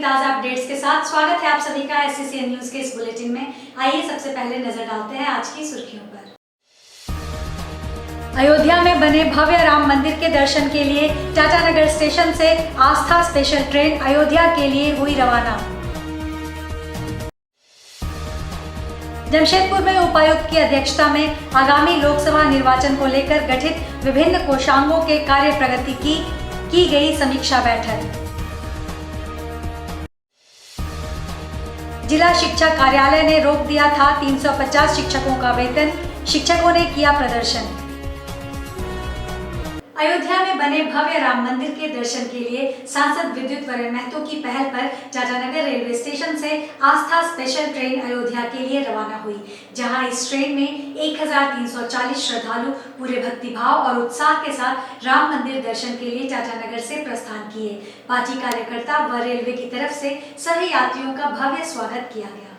ताजा अपडेट्स के साथ स्वागत है आप सभी का SCCN न्यूज के इस बुलेटिन में। आइए सबसे पहले नजर डालते हैं आज की सुर्खियों पर। अयोध्या में बने भव्य राम मंदिर के दर्शन के लिए टाटानगर स्टेशन से आस्था स्पेशल ट्रेन अयोध्या के लिए हुई रवाना। जमशेदपुर में उपायुक्त की अध्यक्षता में आगामी लोकसभा निर्वाचन को लेकर गठित विभिन्न कोषांगों के कार्य प्रगति की गई समीक्षा बैठक। जिला शिक्षा कार्यालय ने रोक दिया था 350 शिक्षकों का वेतन, शिक्षकों ने किया प्रदर्शन। अयोध्या में बने भव्य राम मंदिर के दर्शन के लिए सांसद विद्युत वरण महतो की पहल पर टाटानगर रेलवे स्टेशन से आस्था स्पेशल ट्रेन अयोध्या के लिए रवाना हुई, जहां इस ट्रेन में 1340 श्रद्धालु पूरे भक्तिभाव और उत्साह के साथ राम मंदिर दर्शन के लिए टाटानगर से प्रस्थान किए। पार्टी कार्यकर्ता व रेलवे की तरफ से सभी यात्रियों का भव्य स्वागत किया गया।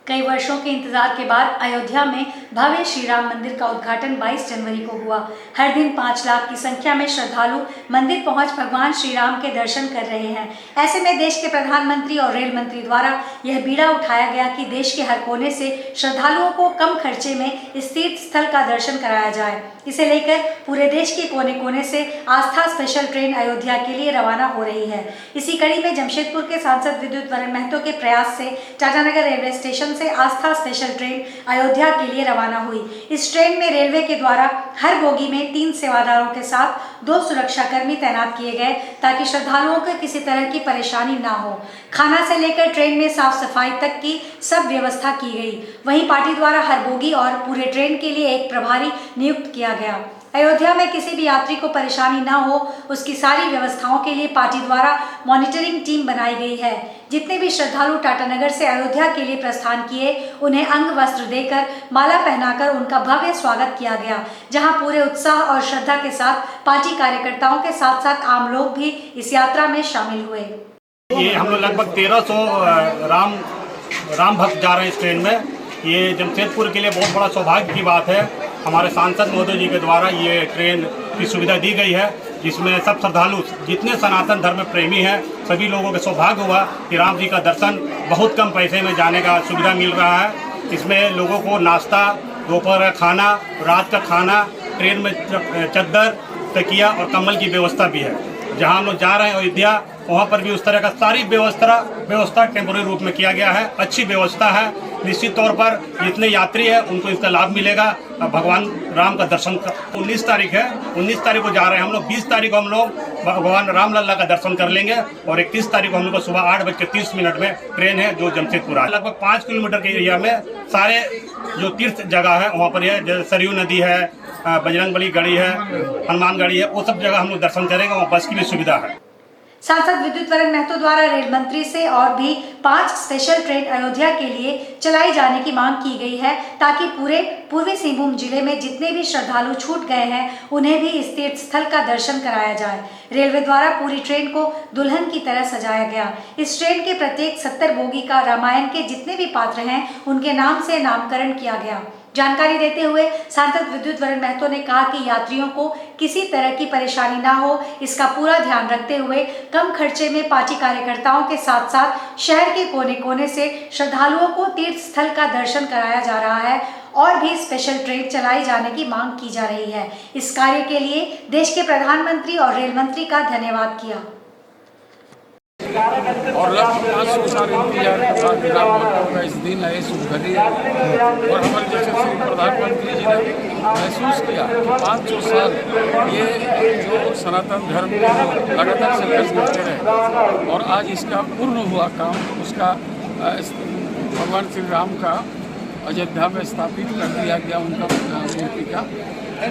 कई वर्षों के इंतजार के बाद अयोध्या में भव्य श्री राम मंदिर का उद्घाटन 22 जनवरी को हुआ। हर दिन 5 लाख की संख्या में श्रद्धालु मंदिर पहुंच भगवान श्री राम के दर्शन कर रहे हैं। ऐसे में देश के प्रधानमंत्री और रेल मंत्री द्वारा यह बीड़ा उठाया गया कि देश के हर कोने से श्रद्धालुओं को कम खर्चे में इस तीर्थ स्थल का दर्शन कराया जाए। इसे लेकर पूरे देश के कोने कोने से आस्था स्पेशल ट्रेन अयोध्या के लिए रवाना हो रही है। इसी कड़ी में जमशेदपुर के सांसद विद्युत वरण महतो के प्रयास से टाटानगर रेलवे स्टेशन से आस्था स्पेशल ट्रेन अयोध्या के लिए रवाना हुई। इस ट्रेन में रेलवे के द्वारा हर बोगी में 3 सेवादारों के साथ 2 सुरक्षाकर्मी तैनात किए गए ताकि श्रद्धालुओं को किसी तरह की परेशानी ना हो। खाना से लेकर ट्रेन में साफ सफाई तक की सब व्यवस्था की गई। वहीं पार्टी द्वारा हर बोगी और पूरे ट्रेन के लिए एक प्रभारी नियुक्त किया गया। अयोध्या में किसी भी यात्री को परेशानी ना हो, उसकी सारी व्यवस्थाओं के लिए पार्टी द्वारा मॉनिटरिंग टीम बनाई गई है। जितने भी श्रद्धालु टाटानगर से अयोध्या के लिए प्रस्थान किए, उन्हें अंग वस्त्र देकर माला पहनाकर उनका भव्य स्वागत किया गया, जहां पूरे उत्साह और श्रद्धा के साथ पार्टी कार्यकर्ताओं के साथ साथ आम लोग भी इस यात्रा में शामिल हुए। ये हम लोग लगभग 1300 राम भक्त जा रहे हैं इस ट्रेन में। ये जमशेदपुर के लिए बहुत बड़ा सौभाग्य की बात है। हमारे सांसद महोदय जी के द्वारा ये ट्रेन की सुविधा दी गई है, जिसमें सब श्रद्धालु जितने सनातन धर्म प्रेमी हैं सभी लोगों के सौभाग्य हुआ कि राम जी का दर्शन बहुत कम पैसे में जाने का सुविधा मिल रहा है। इसमें लोगों को नाश्ता, दोपहर का खाना, रात का खाना, ट्रेन में चद्दर, तकिया और कंबल की व्यवस्था भी है। जहाँ हम लोग जा रहे हैं अयोध्या, वहाँ पर भी उस तरह का सारी व्यवस्था टेम्पोररी रूप में किया गया है। अच्छी व्यवस्था है। निश्चित तौर पर जितने यात्री हैं उनको इसका लाभ मिलेगा। भगवान राम का दर्शन 19 तारीख है, 19 तारीख को जा रहे हैं हम लोग। 20 तारीख को हम लोग भगवान राम लल्ला का दर्शन कर लेंगे और 31 तारीख को हम लोग को सुबह 8:30 में ट्रेन है जो जमशेदपुर है। लगभग 5 किलोमीटर के एरिया में सारे जो तीर्थ जगह है वहाँ पर है, जैसे सरयू नदी है, बजरंगबली गढ़ी है, हनुमान गढ़ी है, वो सब जगह हम लोग दर्शन करेंगे। वहाँ बस की भी सुविधा है। सांसद विद्युत वरण महतो द्वारा रेल मंत्री से और भी 5 स्पेशल ट्रेन अयोध्या के लिए चलाई जाने की मांग की गई है, ताकि पूरे पूर्वी सिंहभूम जिले में जितने भी श्रद्धालु छूट गए हैं उन्हें भी इस तीर्थ स्थल का दर्शन कराया जाए। रेलवे द्वारा पूरी ट्रेन को दुल्हन की तरह सजाया गया। इस ट्रेन के प्रत्येक 70 बोगी का रामायण के जितने भी पात्र हैं उनके नाम से नामकरण किया गया। जानकारी देते हुए सांसद विद्युत वरण महतो ने कहा कि यात्रियों को किसी तरह की परेशानी ना हो, इसका पूरा ध्यान रखते हुए कम खर्चे में पार्टी कार्यकर्ताओं के साथ साथ शहर के कोने कोने से श्रद्धालुओं को तीर्थ स्थल का दर्शन कराया जा रहा है और भी स्पेशल ट्रेन चलाई जाने की मांग की जा रही है। इस कार्य के लिए देश के प्रधानमंत्री और रेल मंत्री का धन्यवाद किया। और लगभग 500 साल इंतजार के बाद राम भक्तों का इस दिन है, शुभ घड़ी है। और हमारे जैसे श्री प्रधानमंत्री जी ने महसूस किया कि 500 साल ये जो सनातन धर्म के लगातार संघर्ष करते रहे और आज इसका पूर्ण हुआ काम, उसका भगवान श्री राम का अयोध्या में स्थापित कर दिया गया उनका मूर्ति का।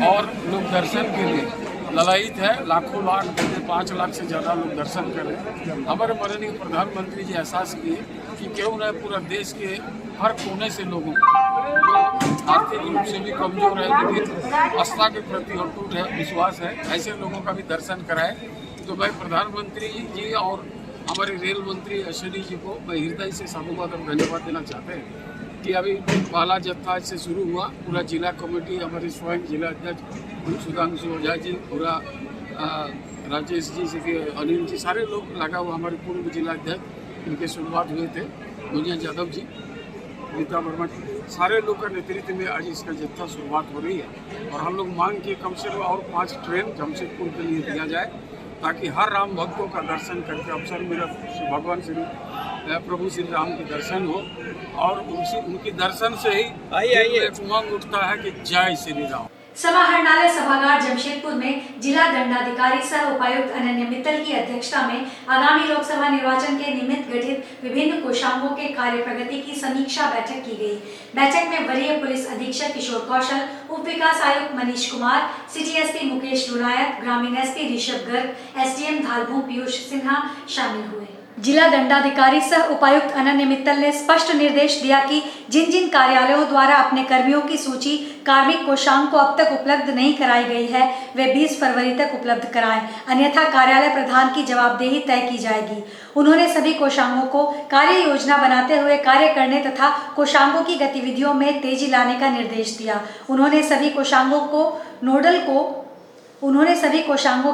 और लोग दर्शन के लिए ललायित है। लाखों लाख 5 लाख से ज़्यादा लोग दर्शन करें। हमारे माननीय प्रधानमंत्री जी एहसास किए कि क्यों न पूरा देश के हर कोने से लोगों जो आर्थिक रूप से भी कमजोर है लेकिन आस्था के प्रति अटूट है, विश्वास है, ऐसे लोगों का भी दर्शन कराए। तो मैं प्रधानमंत्री जी और हमारे रेल मंत्री अश्विनी जी को मैं हृदय से साधुवाद और धन्यवाद देना चाहते हैं कि अभी पहला जत्था से शुरू हुआ। पूरा जिला कमेटी, हमारे स्वयं जिला अध्यक्ष सुधांशु ओझा जी, पूरा राजेश जी से अनिल जी, सारे लोग लगा हुआ, हमारे पूर्व जिलाध्यक्ष इनके शुरुआत हुए थे, दुनिया यादव जी, रीता वर्मा, सारे लोग का नेतृत्व में आज इसका जत्था शुरुआत हो रही है। और हम लोग मांग किए कम से कम और 5 ट्रेन जमशेदपुर के लिए दिया जाए, ताकि हर राम भक्तों का दर्शन करके अवसर मेरा भगवान श्री प्रभु श्री राम के दर्शन हो, और उनके दर्शन से ही एक उमंग उठता है कि जय श्री राम। समाहरणालय सभागार जमशेदपुर में जिला दंडाधिकारी सह उपायुक्त अनन्य मित्तल की अध्यक्षता में आगामी लोकसभा निर्वाचन के निमित्त गठित विभिन्न कोषांगों के कार्य प्रगति की समीक्षा बैठक की गई। बैठक में वरीय पुलिस अधीक्षक किशोर कौशल, उप विकास आयुक्त मनीष कुमार, सिटी एसपी मुकेश लुनायत, ग्रामीण एसपी ऋषभ गर्ग, एसडीएम धालभू पीयूष सिन्हा शामिल हुए। जिला दंडाधिकारी सह उपायुक्त अनन्य मित्तल ने स्पष्ट निर्देश दिया कि जिन जिन कार्यालयों द्वारा अपने कर्मियों की सूची कार्मिक कोषांग को अब तक उपलब्ध नहीं कराई गई है, वे 20 फरवरी तक उपलब्ध कराएं, अन्यथा कार्यालय प्रधान की जवाबदेही तय की जाएगी। उन्होंने सभी कोषांगों को कार्य योजना बनाते हुए कार्य करने तथा कोषांगों की गतिविधियों में तेजी लाने का निर्देश दिया। उन्होंने सभी कोषांगों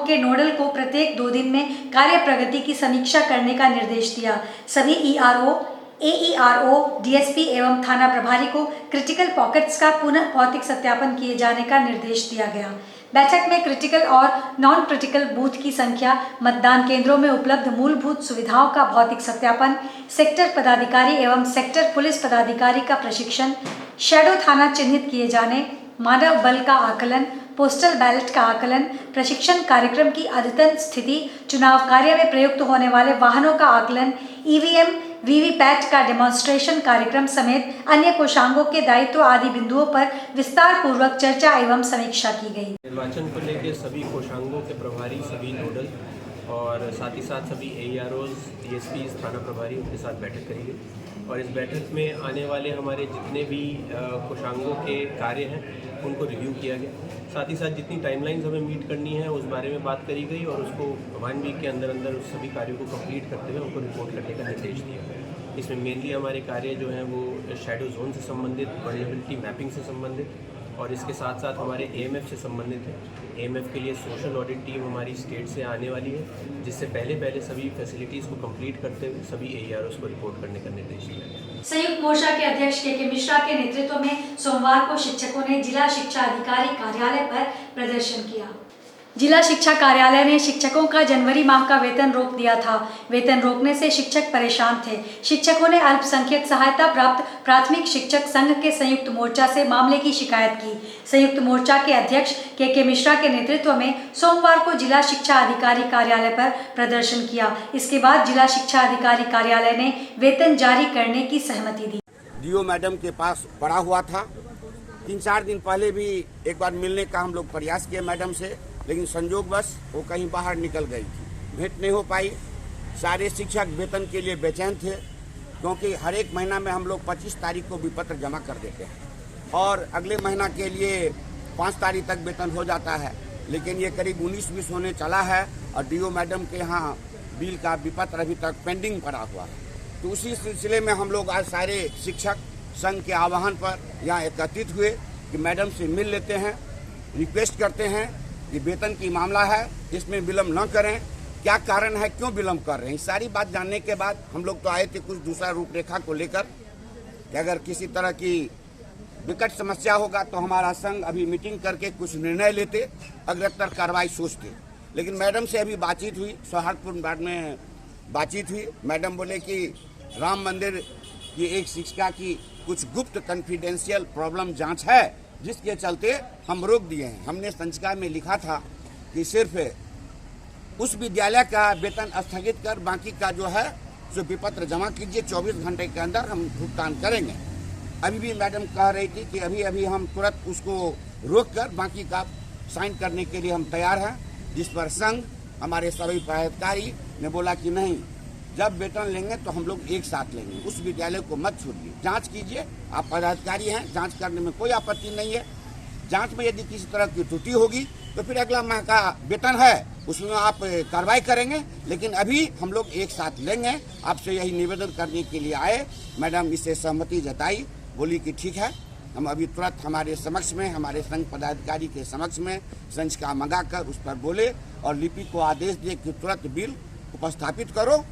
के नोडल को प्रत्येक 2 दिन में कार्य प्रगति की समीक्षा करने का निर्देश दिया। सभी ईआरओ, एईआरओ, डीएसपी एवं थाना प्रभारी को क्रिटिकल पॉकेट्स का पुनः भौतिक सत्यापन किए जाने का निर्देश दिया गया। बैठक में क्रिटिकल और नॉन क्रिटिकल बूथ की संख्या, मतदान केंद्रों में उपलब्ध मूलभूत सुविधाओं का भौतिक सत्यापन, सेक्टर पदाधिकारी एवं सेक्टर पुलिस पदाधिकारी का प्रशिक्षण, शैडो थाना चिन्हित किए जाने, मानव बल का आकलन, पोस्टल बैलेट का आकलन, प्रशिक्षण कार्यक्रम की अद्यतन स्थिति, चुनाव कार्य में प्रयुक्त होने वाले वाहनों का आकलन, ईवीएम, वीवीपैट का डेमोन्स्ट्रेशन कार्यक्रम समेत अन्य कोषांगों के दायित्व आदि बिंदुओं पर विस्तार पूर्वक चर्चा एवं समीक्षा की गई। निर्वाचन को लेकर सभी कोषांगों के प्रभारी, सभी नोडल और साथ ही साथ सभी एईआरओज, डीएसपीज, थाना प्रभारी, उनके साथ बैठक करी गई। और इस बैठक में आने वाले हमारे जितने भी कोषांगों के कार्य हैं उनको रिव्यू किया गया। साथ ही साथ जितनी टाइमलाइंस हमें मीट करनी है उस बारे में बात करी गई, और उसको 1 वीक के अंदर अंदर उस सभी कार्यों को कंप्लीट करते हुए उनको रिपोर्ट करने का निर्देश दिया गया। इसमें मेनली हमारे कार्य जो हैं वो शैडो जोन से संबंधित, वल्नरेबिलिटी मैपिंग से संबंधित, और इसके साथ साथ हमारे एएमएफ से संबंधित है। एएमएफ के लिए सोशल ऑडिट टीम हमारी स्टेट से आने वाली है, जिससे पहले सभी फैसिलिटीज़ को कंप्लीट करते हुए सभी एईआरओस को रिपोर्ट करने का निर्देश दिया गया। संयुक्त मोर्चा के अध्यक्ष के मिश्रा के नेतृत्व में सोमवार को शिक्षकों ने जिला शिक्षा अधिकारी कार्यालय पर प्रदर्शन किया। जिला शिक्षा कार्यालय ने शिक्षकों का जनवरी माह का वेतन रोक दिया था। वेतन रोकने से शिक्षक परेशान थे। शिक्षकों ने अल्पसंख्यक सहायता प्राप्त प्राथमिक शिक्षक संघ के संयुक्त मोर्चा से मामले की शिकायत की। संयुक्त मोर्चा के अध्यक्ष के मिश्रा के नेतृत्व में सोमवार को जिला शिक्षा अधिकारी कार्यालय पर प्रदर्शन किया। इसके बाद जिला शिक्षा अधिकारी कार्यालय ने वेतन जारी करने की सहमति दी। डीओ मैडम के पास पड़ा हुआ था। 3-4 दिन पहले भी एक बार मिलने का हम लोग प्रयास किए मैडम से, लेकिन संजोगवश वो कहीं बाहर निकल गई थी, भेंट नहीं हो पाई। सारे शिक्षक वेतन के लिए बेचैन थे, क्योंकि हर एक महीना में हम लोग 25 तारीख को विपत्र जमा कर देते हैं और अगले महीना के लिए 5 तारीख तक वेतन हो जाता है। लेकिन ये करीब 19-20 होने चला है और डीओ मैडम के यहाँ बिल का विपत्र अभी तक पेंडिंग पड़ा हुआ है। तो उसी सिलसिले में हम लोग आज सारे शिक्षक संघ के आह्वान पर यहाँ एकत्रित हुए कि मैडम से मिल लेते हैं, रिक्वेस्ट करते हैं कि वेतन की मामला है, इसमें विलम्ब न करें। क्या कारण है, क्यों विलम्ब कर रहे हैं, सारी बात जानने के बाद हम लोग तो आए थे कुछ दूसरा रूपरेखा को लेकर कि अगर किसी तरह की विकट समस्या होगा तो हमारा संघ अभी मीटिंग करके कुछ निर्णय लेते, अग्रतर कार्रवाई सोचते। लेकिन मैडम से अभी बातचीत हुई, सौहार्दपूर्ण में बातचीत हुई। मैडम बोले कि राम मंदिर की एक शिक्षिका की कुछ गुप्त कॉन्फिडेंशियल प्रॉब्लम जांच है, जिसके चलते हम रोक दिए हैं। हमने संचिका में लिखा था कि सिर्फ उस विद्यालय का वेतन स्थगित कर बाकी का जो है जो विपत्र जमा कीजिए, 24 घंटे के अंदर हम भुगतान करेंगे। अभी भी मैडम कह रही थी कि अभी हम तुरंत उसको रोक कर बाकी का साइन करने के लिए हम तैयार हैं, जिस पर संघ हमारे सभी पदाधिकारी ने बोला कि नहीं, जब वेतन लेंगे तो हम लोग एक साथ लेंगे, उस विद्यालय को मत छोड़िए, जांच कीजिए। आप पदाधिकारी हैं, जांच करने में कोई आपत्ति नहीं है। जांच में यदि किसी तरह की त्रुटि होगी तो फिर अगला माह का वेतन है उसमें आप कार्रवाई करेंगे, लेकिन अभी हम लोग एक साथ लेंगे। आपसे यही निवेदन करने के लिए आए। मैडम इससे सहमति जताई, बोली कि ठीक है, हम अभी तुरंत हमारे समक्ष में, हमारे संघ पदाधिकारी के समक्ष में संचिका मंगाकर उस पर बोले और लिपि को आदेश दिए कि तुरंत बिल उपस्थापित करो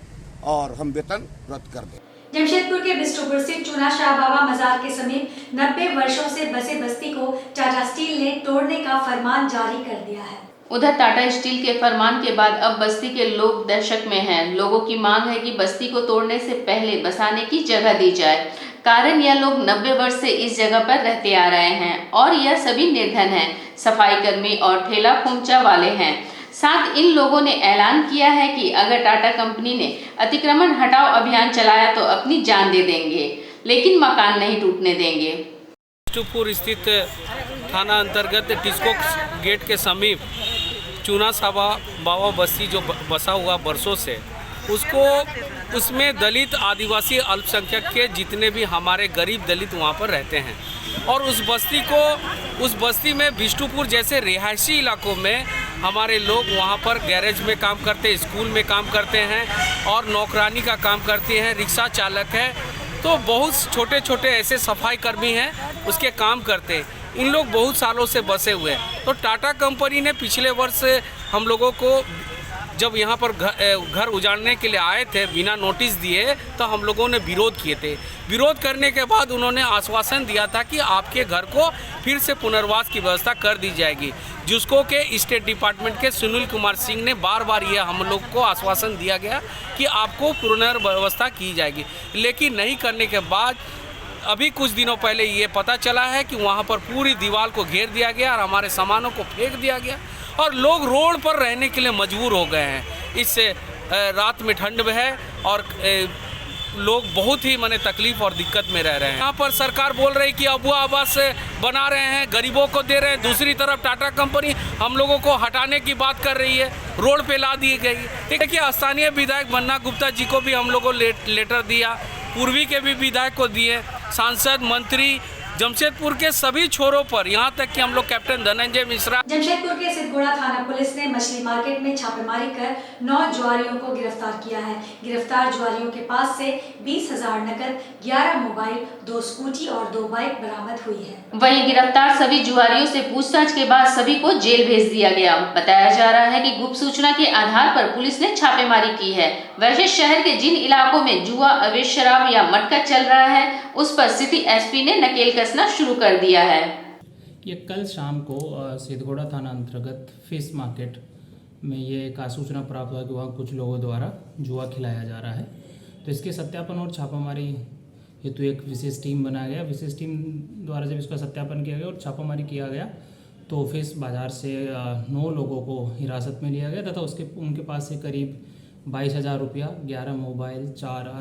और हम वेतन रद्द कर दें। जमशेदपुर के बिष्टुपुर स्थित चूना शाह बाबा मजार के समीप 90 वर्षों से बसे बस्ती को टाटा स्टील ने तोड़ने का फरमान जारी कर दिया है। उधर टाटा स्टील के फरमान के बाद अब बस्ती के लोग दहशत में हैं। लोगों की मांग है कि बस्ती को तोड़ने से पहले बसाने की जगह दी जाए। कारण यह लोग 90 वर्ष से इस जगह पर रहते आ रहे हैं और यह सभी निर्धन हैं, सफाई कर्मी और ठेला खोमचा वाले हैं। साथ इन लोगों ने ऐलान किया है कि अगर टाटा कंपनी ने अतिक्रमण हटाओ अभियान चलाया तो अपनी जान दे देंगे, लेकिन मकान नहीं टूटने देंगे। बिष्टुपुर स्थित थाना अंतर्गत टिस्को गेट के समीप चूना साबा बाबा बस्ती जो बसा हुआ बरसों से, उसमें दलित, आदिवासी, अल्पसंख्यक के जितने भी हमारे गरीब दलित वहाँ पर रहते हैं और उस बस्ती में बिष्टुपुर जैसे रिहायशी इलाकों में हमारे लोग वहाँ पर गैरेज में काम करते हैं, स्कूल में काम करते हैं और नौकरानी का काम करते हैं, रिक्शा चालक है, तो बहुत छोटे छोटे ऐसे सफाई कर्मी हैं उसके काम करते हैं। इन लोग बहुत सालों से बसे हुए हैं। तो टाटा कंपनी ने पिछले वर्ष हम लोगों को जब यहाँ पर घर उजाड़ने के लिए आए थे बिना नोटिस दिए, तो हम लोगों ने विरोध किए थे। विरोध करने के बाद उन्होंने आश्वासन दिया था कि आपके घर को फिर से पुनर्वास की व्यवस्था कर दी जाएगी, जिसको के स्टेट डिपार्टमेंट के सुनील कुमार सिंह ने बार बार ये हम लोग को आश्वासन दिया गया कि आपको पुनर्व्यवस्था की जाएगी। लेकिन नहीं करने के बाद अभी कुछ दिनों पहले ये पता चला है कि वहाँ पर पूरी दीवार को घेर दिया गया और हमारे सामानों को फेंक दिया गया और लोग रोड पर रहने के लिए मजबूर हो गए हैं। इससे रात में ठंड है और लोग बहुत ही माने तकलीफ और दिक्कत में रह रहे हैं। यहाँ पर सरकार बोल रही कि अबुआ आवास बना रहे हैं, गरीबों को दे रहे हैं, दूसरी तरफ टाटा कंपनी हम लोगों को हटाने की बात कर रही है, रोड पे ला दी गई। देखिए, स्थानीय विधायक बन्ना गुप्ता जी को भी हम लोगों को लेटर दिया, पूर्वी के भी विधायक को दिए, सांसद, मंत्री, जमशेदपुर के सभी छोरों पर, यहाँ तक कि हम लोग कैप्टन धनंजय मिश्रा। जमशेदपुर के सिद्धगोड़ा थाना पुलिस ने मछली मार्केट में छापेमारी कर 9 जुआरियों को गिरफ्तार किया है। गिरफ्तार जुआरियों के पास से 20,000 नकद, 11 मोबाइल, 2 स्कूटी और 2 बाइक बरामद हुई है। वहीं गिरफ्तार सभी जुआरियों से पूछताछ के बाद सभी को जेल भेज दिया गया। बताया जा रहा है कि गुप्त सूचना के आधार पर पुलिस ने छापेमारी की है। वैसे शहर के जिन इलाकों में जुआ, अवैध शराब या मटका चल रहा है, उस पर सिटी एसपी ने नकेल कसना शुरू कर दिया है। ये कल शाम को सिद्धगोड़ा थाना अंतर्गत फिश मार्केट में ये एक सूचना प्राप्त हुआ कि वहाँ कुछ लोगों द्वारा जुआ खिलाया जा रहा है। तो इसके सत्यापन और छापामारी हेतु एक विशेष टीम बनाया गया। विशेष टीम द्वारा जब इसका सत्यापन किया गया और छापामारी किया गया तो फिश बाज़ार से 9 लोगों को हिरासत में लिया गया तथा उनके पास से करीब 22,000 रुपया, 11 मोबाइल,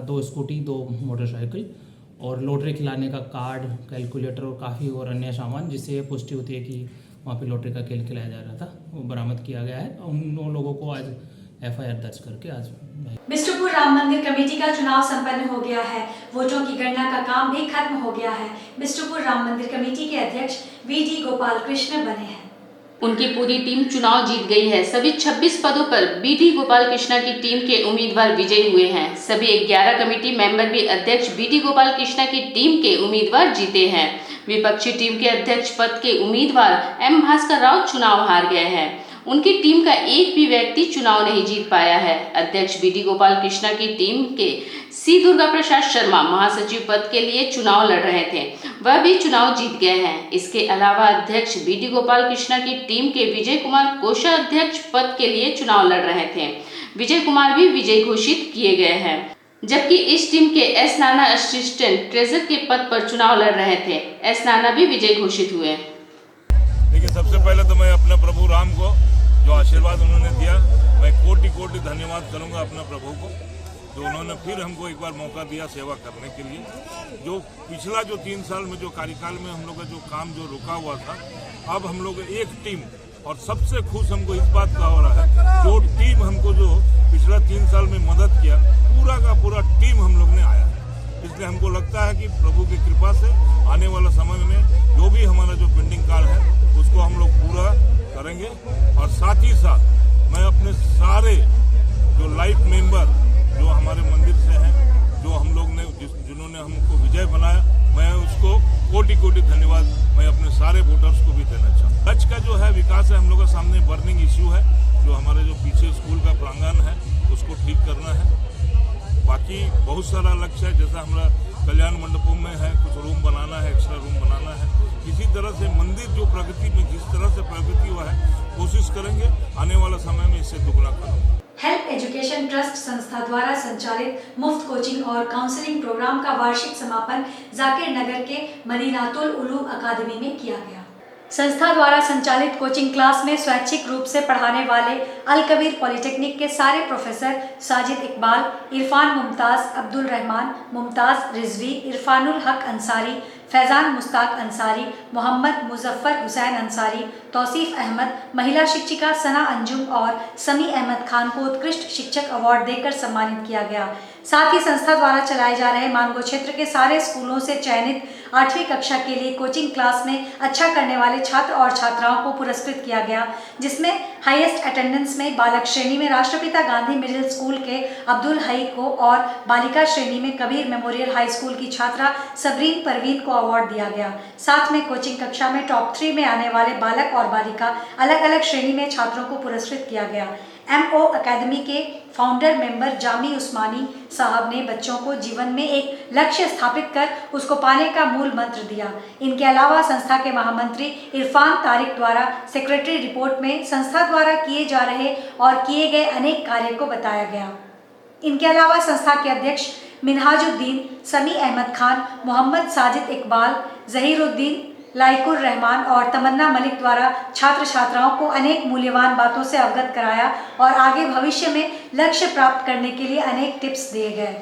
2 स्कूटी, 2 मोटरसाइकिल और लॉटरी खिलाने का कार्ड, कैलकुलेटर और काफ़ी और अन्य सामान, जिससे ये पुष्टि होती है कि वहाँ पे लॉटरी का खेल खिलाया जा रहा था, वो बरामद किया गया है। उन 9 लोगों को आज FIR दर्ज करके आज बिष्टुपुर राम मंदिर कमेटी का चुनाव संपन्न हो गया है। वोटों की गणना का काम भी खत्म हो गया है। बिष्टुपुर राम मंदिर कमेटी के अध्यक्ष VD गोपाल कृष्ण बने हैं। उनकी पूरी टीम चुनाव जीत गई है। सभी 26 पदों पर BD गोपाल कृष्णा की टीम के उम्मीदवार विजयी हुए हैं। सभी 11 कमेटी मेंबर भी अध्यक्ष BD गोपाल कृष्णा की टीम के उम्मीदवार जीते हैं। विपक्षी टीम के अध्यक्ष पद के उम्मीदवार M भास्कर राव चुनाव हार गए हैं। उनकी टीम का एक भी व्यक्ति चुनाव नहीं जीत पाया है। अध्यक्ष BD गोपाल कृष्णा की टीम के C दुर्गा प्रसाद शर्मा महासचिव पद के लिए चुनाव लड़ रहे थे, वह भी चुनाव जीत गए हैं। इसके अलावा अध्यक्ष BD गोपाल कृष्णा की टीम के विजय कुमार कोषाध्यक्ष पद के लिए चुनाव लड़ रहे थे। विजय कुमार भी विजयी घोषित किए गए हैं, जबकि इस टीम के S नाना असिस्टेंट ट्रेजर के पद पर चुनाव लड़ रहे थे। S नाना भी विजयी घोषित हुए। देखिए, सबसे पहले तो मैं अपने प्रभु राम को जो आशीर्वाद उन्होंने दिया, मैं कोटि कोटि धन्यवाद करूंगा अपने प्रभु को, जो उन्होंने फिर हमको एक बार मौका दिया सेवा करने के लिए। जो पिछला 3 साल में जो कार्यकाल में हम लोग का जो काम जो रुका हुआ था, अब हम लोग एक टीम, और सबसे खुश हमको इस बात का हो रहा है, जो टीम हमको जो पिछला 3 साल में मदद किया, पूरा का पूरा टीम हम लोग ने आया है। इसलिए हमको लगता है कि प्रभु की कृपा से आने वाला समय में जो भी हमारा जो पेंडिंग कार्य है उसको हम लोग पूरा करेंगे। और साथ ही साथ मैं अपने सारे जो लाइफ मेंबर जो हमारे मंदिर से हैं, जो हम लोग ने जिन्होंने हमको विजय बनाया, मैं उसको कोटि कोटि धन्यवाद सारे वोटर्स को भी देना चाहूँ। कच्छ का जो है विकास है, हम लोग के सामने बर्निंग इश्यू है, जो हमारे जो पीछे स्कूल का प्रांगण है उसको ठीक करना है। बाकी बहुत सारा लक्ष्य है, जैसा हमारा कल्याण मंडपों में है, कुछ रूम बनाना है, एक्स्ट्रा रूम बनाना है। इसी तरह से मंदिर जो प्रगति में जिस तरह से प्रगति हुआ है, कोशिश करेंगे आने वाला समय में इससे दुगना करेंगे। हेल्प एजुकेशन ट्रस्ट संस्था द्वारा संचालित मुफ्त कोचिंग और काउंसलिंग प्रोग्राम का वार्षिक समापन जाकिर नगर के मदीनातुल उलूम अकादमी में किया गया। संस्था द्वारा संचालित कोचिंग क्लास में स्वैच्छिक रूप से पढ़ाने वाले अल कबीर पॉलिटेक्निक के सारे प्रोफेसर साजिद इकबाल, इरफान मुमताज़, अब्दुल रहमान, मुमताज़ रिजवी, इरफानुल हक अंसारी, फैज़ान मुस्ताक अंसारी, मोहम्मद मुजफ्फर हुसैन अंसारी, तौसीफ अहमद, महिला शिक्षिका सना अंजुम और समी अहमद खान को उत्कृष्ट शिक्षक अवार्ड देकर सम्मानित किया गया। साथ ही संस्था द्वारा चलाए जा रहे मानगो क्षेत्र के सारे स्कूलों से चयनित 8वीं कक्षा के लिए कोचिंग क्लास में अच्छा करने वाले छात्र और छात्राओं को पुरस्कृत किया गया, जिसमें हाईएस्ट अटेंडेंस में बालक श्रेणी में राष्ट्रपिता गांधी मिडिल स्कूल के अब्दुल हई को और बालिका श्रेणी में कबीर मेमोरियल हाई स्कूल की छात्रा सबरीन परवीन को अवार्ड दिया गया। साथ में कोचिंग कक्षा में टॉप 3 में आने वाले बालक और बालिका अलग अलग श्रेणी में छात्रों को पुरस्कृत किया गया। MO अकेडमी के फाउंडर मेंबर जामी उस्मानी साहब ने बच्चों को जीवन में एक लक्ष्य स्थापित कर उसको पाने का मूल मंत्र दिया। इनके अलावा संस्था के महामंत्री इरफान तारिक द्वारा सेक्रेटरी रिपोर्ट में संस्था द्वारा किए जा रहे और किए गए अनेक कार्य को बताया गया। इनके अलावा संस्था के अध्यक्ष मिनहाजुद्दीन, समी अहमद खान, मोहम्मद साजिद इकबाल, जहीरुद्दीन, लाइकुर रहमान और तमन्ना मलिक द्वारा छात्र छात्राओं को अनेक मूल्यवान बातों से अवगत कराया और आगे भविष्य में लक्ष्य प्राप्त करने के लिए अनेक टिप्स दिए गए।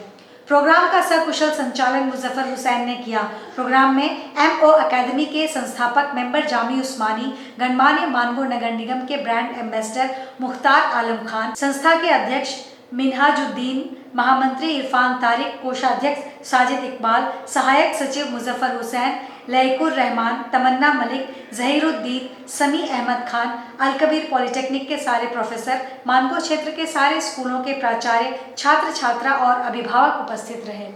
प्रोग्राम का सकुशल संचालन मुजफ्फर हुसैन ने किया। प्रोग्राम में MO अकेडमी के संस्थापक मेंबर जामी उस्मानी, गणमान्य मानगो नगर निगम के ब्रांड एम्बेसडर मुख्तार आलम खान, संस्था के अध्यक्ष मिनहाजुद्दीन, महामंत्री इरफान तारिक, कोषाध्यक्ष साजिद इकबाल, सहायक सचिव मुजफ्फर हुसैन, लयकुर रहमान, तमन्ना मलिक, जहीरुद्दीन, समी अहमद खान, अल कबीर पॉलिटेक्निक के सारे प्रोफेसर, मानगो क्षेत्र के सारे स्कूलों के प्राचार्य, छात्र छात्रा और अभिभावक उपस्थित रहे।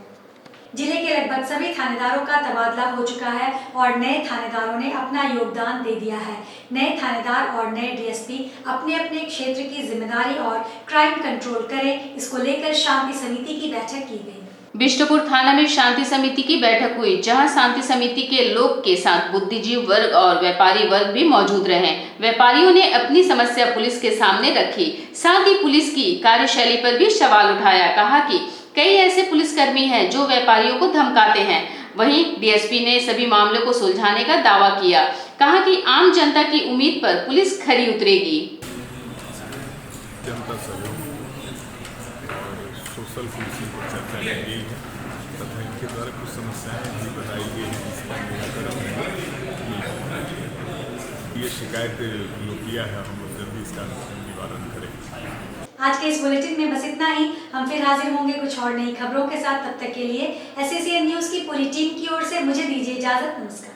जिले के लगभग सभी थानेदारों का तबादला हो चुका है और नए थानेदारों ने अपना योगदान दे दिया है। नए थानेदार और नए DSP अपने अपने क्षेत्र की जिम्मेदारी और क्राइम कंट्रोल करें, इसको लेकर शांति समिति की बैठक की गई। बिष्टुपुर थाना में शांति समिति की बैठक हुई, जहां शांति समिति के लोग के साथ बुद्धिजीवी वर्ग और व्यापारी वर्ग भी मौजूद रहे। व्यापारियों ने अपनी समस्या पुलिस के सामने रखी, साथ ही पुलिस की कार्यशैली पर भी सवाल उठाया। कहा कि कई ऐसे पुलिसकर्मी हैं जो व्यापारियों को धमकाते हैं। वहीं DSP ने सभी मामलों को सुलझाने का दावा किया। कहा कि आम जनता की उम्मीद पर पुलिस खरी उतरेगी। जनता सहयोग और सोशल पुलिसिंग पर चर्चा की गई है तथा इनके द्वारा कुछ समस्याएं भी बताई गई हैं जिसका निराकरण ये शिकायत जो किया है हम लोग जल्दी इसका निवारण करेंगे। आज के इस बुलेटिन में बस इतना ही। हम फिर हाजिर होंगे कुछ और नई खबरों के साथ। तब तक के लिए SACN न्यूज़ की पूरी टीम की ओर से मुझे दीजिए इजाजत। नमस्कार।